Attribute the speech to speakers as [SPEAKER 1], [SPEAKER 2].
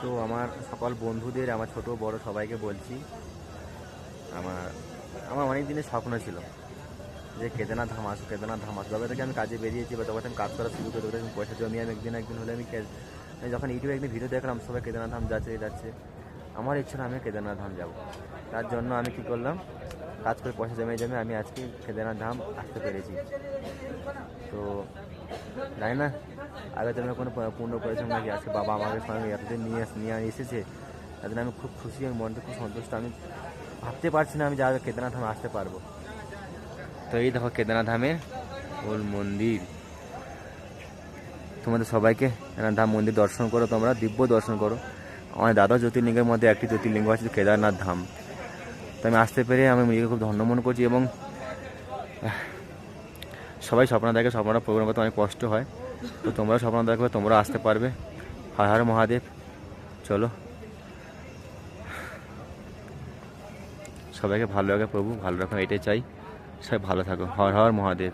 [SPEAKER 1] তো আমার সকল বন্ধুদের, আমার ছোট বড় সবাইকে বলছি, আমার আমার অনেক দিনের স্বপ্ন ছিল যে কেদারনাথ ধাম আসো, কেদারনাথ ধাম আসো। যবে থেকে আমি কাজে বেরিয়েছি বা তবে থেকে আমি কাজ করা শুরু করে, তবে থেকে আমি পয়সা জমিয়ে আমি একদিন হলে আমি যখন ইউটিউবে একদিন ভিডিও দেখলাম সবাই কেদারনাথ ধাম যাচ্ছে, আমার ইচ্ছা না আমি কেদারনাথ ধাম যাব। তার জন্য আমি কী করলাম, কাজ করে পয়সা জমিয়ে আমি আজকে কেদারনাথ ধাম আসতে পেরেছি। তো জানি না আগে তো আমি কোনো পূর্ণ করেছিলাম নাকি, আজকে বাবা আমাকে সঙ্গে এতদিন নিয়ে এসেছে, তার জন্য আমি খুব খুশি, আমি মনটা খুব সন্তুষ্ট। আমি ভাবতে পারছি না আমি যা কেদারনাথ ধামে আসতে পারবো। তো এই দেখো কেদারনাথ ধামের মূল মন্দির। তোমাদের সবাইকে কেদারনাথ ধাম মন্দির দর্শন করো, তোমরা দিব্য দর্শন করো। আমার দ্বাদশ জ্যোতির্লিঙ্গের মধ্যে একটি জ্যোতির্লিঙ্গ আছে কেদারনাথ ধাম। তো আমি আসতে পেরে আমি নিজেকে খুব ধন্য মনে করছি, এবং সবাই স্বপ্ন দেখে, স্বপ্নটা পূরণ করতে অনেক কষ্ট হয়। তো তোমরাও স্বপ্ন দেখবে, তোমরাও আসতে পারবে। হর হর মহাদেব। চলো, সবাইকে ভালো লাগে প্রভু, ভালো রাখো, এটাই চাই। সবাই ভালো থাকো। হর হর মহাদেব।